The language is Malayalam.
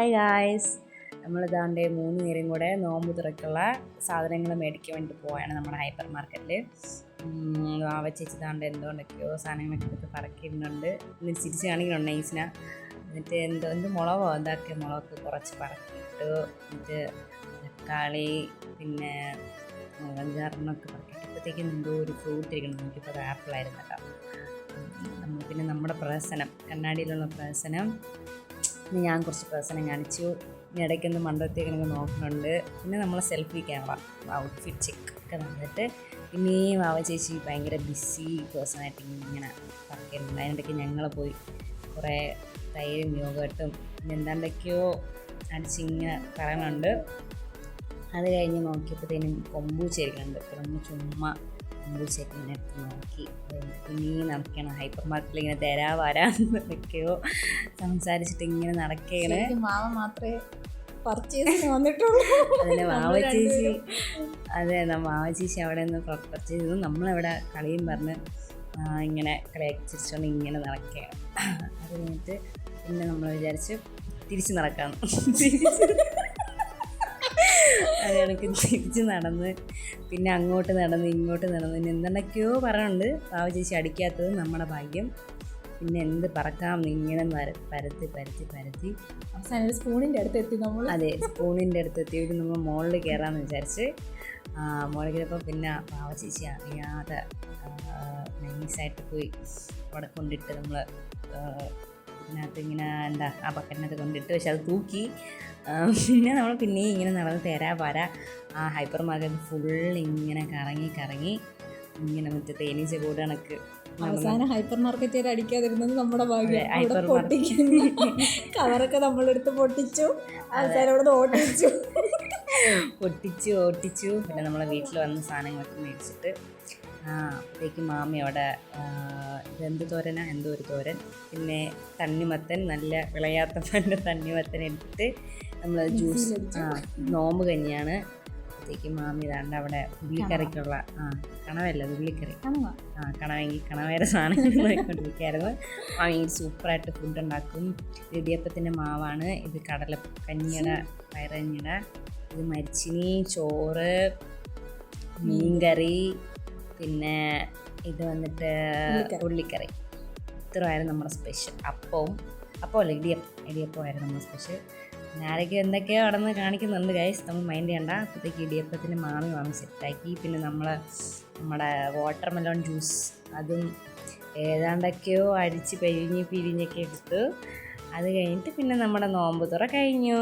ഹായ് ഗായ്സ്, നമ്മളിതാണ്ട് 3 പേരും കൂടെ നോമ്പ് തുറക്കുള്ള സാധനങ്ങൾ മേടിക്കാൻ വേണ്ടി പോവാണ് നമ്മുടെ ഹൈപ്പർ മാർക്കറ്റിൽ. വാവ ചേച്ചി താണ്ട് എന്തുകൊണ്ടൊക്കെയോ സാധനങ്ങളൊക്കെ എടുത്ത് പറക്കിയിടുന്നുണ്ട്. എന്നിട്ട് ചിരിച്ച് കാണിക്കുന്നുണ്ട് നൈസിന. എന്നിട്ട് എന്ത് മുളകോ എന്തൊക്കെ മുളകൊക്കെ കുറച്ച് പറക്കിയിട്ട്, എന്നിട്ട് തക്കാളി പിന്നെ 5-6 പറക്കിയിട്ടപ്പോഴത്തേക്കും എന്തോ ഒരു ഫ്രൂട്ട് ഇരിക്കണം. നമുക്കിപ്പോൾ അത് ആപ്പിളായിരുന്നു കേട്ടോ. പിന്നെ നമ്മുടെ പ്രഹസനം, കണ്ണാടിയിലുള്ള പ്രഹസനം, ഞാൻ കുറച്ച് പ്രഹസനം കാണിച്ചു. ഇടയ്ക്കൊന്ന് മണ്ടത്തേക്ക് നോക്കുന്നുണ്ട്. പിന്നെ നമ്മൾ സെൽഫി ക്യാമറ, ഔട്ട്ഫിറ്റ് ചെക്ക് ഒക്കെ നടന്നിട്ട് പിന്നെ വാവ ചേച്ചി ഭയങ്കര ബിസി പേഴ്സണായിട്ട് ഇങ്ങനെ പറക്കുന്നുണ്ട്. അതിനിടയ്ക്ക് ഞങ്ങൾ പോയി കുറേ തൈരും യോഗട്ടും പിന്നെ എന്താണ്ടൊക്കെയോ അടിച്ചിങ്ങനെ പറയുന്നുണ്ട്. അത് കഴിഞ്ഞ് നോക്കിയപ്പോഴത്തേനും കൊമ്പൂച്ചേരിക്കുന്നുണ്ട്. അപ്പോൾ നമ്മൾ ചുമ്മാ കൊമ്പൂച്ചയൊക്കെ ഇങ്ങനെ എടുത്ത് നോക്കി പിന്നെ നടക്കണം. ഹൈപ്പർ മാർക്കറ്റിൽ ഇങ്ങനെ വരാന്നൊക്കെയോ സംസാരിച്ചിട്ട് ഇങ്ങനെ നടക്കുകയാണ്. മാവ മാത്രമേ പർച്ചേസിന് വന്നിട്ടുള്ളൂ. അതിന് മാവ ചേച്ചി, അതെ, മാവ ചേച്ചി അവിടെ നിന്ന് പർച്ചേസ് ചെയ്തു. നമ്മളവിടെ കളിയും പറഞ്ഞ് ഇങ്ങനെ കളിയാക്കി ചിരിച്ചുകൊണ്ട് ഇങ്ങനെ നടക്കുകയാണ്. അത് കഴിഞ്ഞിട്ട് പിന്നെ നമ്മൾ വിചാരിച്ച് തിരിച്ച് നടക്കാമെന്ന്. അത് കണക്ക് തിരിച്ച് നടന്ന് പിന്നെ അങ്ങോട്ട് നടന്ന് ഇങ്ങോട്ട് നടന്ന് പിന്നെ എന്തൊക്കെയോ പറയുന്നുണ്ട്. പാവ ചേച്ചി അടിക്കാത്തത് നമ്മുടെ ഭാഗ്യം. പിന്നെ എന്ത് പറക്കാം ഇങ്ങനെ പരത്തി അവസാനം ഒരു സ്പൂണിൻ്റെ അടുത്തെത്തി നമ്മൾ. അതെ, സ്പൂണിൻ്റെ അടുത്തെത്തി. ഒരു നമ്മൾ മുകളിൽ കയറാമെന്ന് വിചാരിച്ച് മുകളിൽ കയറിയപ്പോൾ പിന്നെ പാവ ചേച്ചി അറിയാതെ നൈസായിട്ട് പോയി അവിടെ കൊണ്ടിട്ട് നമ്മൾ ഇതിനകത്ത് ഇങ്ങനെ എന്താ ആ ബക്കറ്റിനകത്ത് കൊണ്ടിട്ട്, പക്ഷെ അത് തൂക്കി. പിന്നെ നമ്മൾ പിന്നെയും ഇങ്ങനെ നടന്ന് ആ ഹൈപ്പർ മാർക്കറ്റ് ഫുൾ ഇങ്ങനെ കറങ്ങി ഇങ്ങനെ മറ്റേ തേനീച്ച കൂട് കണക്ക്. അവസാനം ഹൈപ്പർ മാർക്കറ്റ് അടിക്കാതിരുന്നത് നമ്മുടെ ഭാഗ്യം. കവറൊക്കെ നമ്മളെടുത്ത് പൊട്ടിച്ചു, അവസാനം അവിടെ ഓട്ടിച്ചു. പിന്നെ നമ്മളെ വീട്ടിൽ വന്ന സാധനങ്ങളൊക്കെ മേടിച്ചിട്ട് അപ്പോഴത്തേക്കും മാമി അവിടെ ഇതെന്ത് തോരനാ, എന്തോ ഒരു തോരൻ, പിന്നെ തണ്ണിമത്തൻ, നല്ല വിളയാത്ത തണ്ണിമത്തൻ എടുത്തിട്ട് നമ്മൾ ജ്യൂസ്, നോമ്പ് കഞ്ഞിയാണ്. അപ്പോഴത്തേക്കും മാമി ഇതാണ്ട് അവിടെ ഉള്ളിക്കറിക്കുള്ള കണവല്ല ഉള്ളിക്കറി, കണവെങ്കിൽ കണവേറെ സാധനങ്ങൾ നോക്കിക്കൊണ്ടിരിക്കുകയായിരുന്നു. മാമി സൂപ്പറായിട്ട് ഫുഡ് ഉണ്ടാക്കും. ഇടിയപ്പത്തിൻ്റെ മാവാണ് ഇത്, കഞ്ഞിയുടെ പയറഞ്ഞിയുടെ, ഇത് മരിച്ചിനി, ചോറ്, മീൻകറി, പിന്നെ ഇത് വന്നിട്ട് ഉള്ളിക്കറി. ഇത്രയായിരുന്നു നമ്മുടെ സ്പെഷ്യൽ. അപ്പമല്ല ഇടിയപ്പമായിരുന്നു നമ്മുടെ സ്പെഷ്യൽ. പിന്നെ ആരൊക്കെ എന്തൊക്കെയോ അവിടെ നിന്ന് കാണിക്കുന്നുണ്ട് ഗൈസ്, നമ്മൾ മൈൻഡ് ചെയ്യണ്ട. അപ്പോഴത്തേക്ക് ഇടിയപ്പത്തിൻ്റെ മാമി വാങ്ങി സെറ്റാക്കി. പിന്നെ നമ്മുടെ വാട്ടർമെലോൺ ജ്യൂസ് അതും ഏതാണ്ടൊക്കെയോ അടിച്ച് പിഴിഞ്ഞൊക്കെ എടുത്തു. അത് കഴിഞ്ഞിട്ട് പിന്നെ നമ്മുടെ നോമ്പ് തുറ കഴിഞ്ഞു.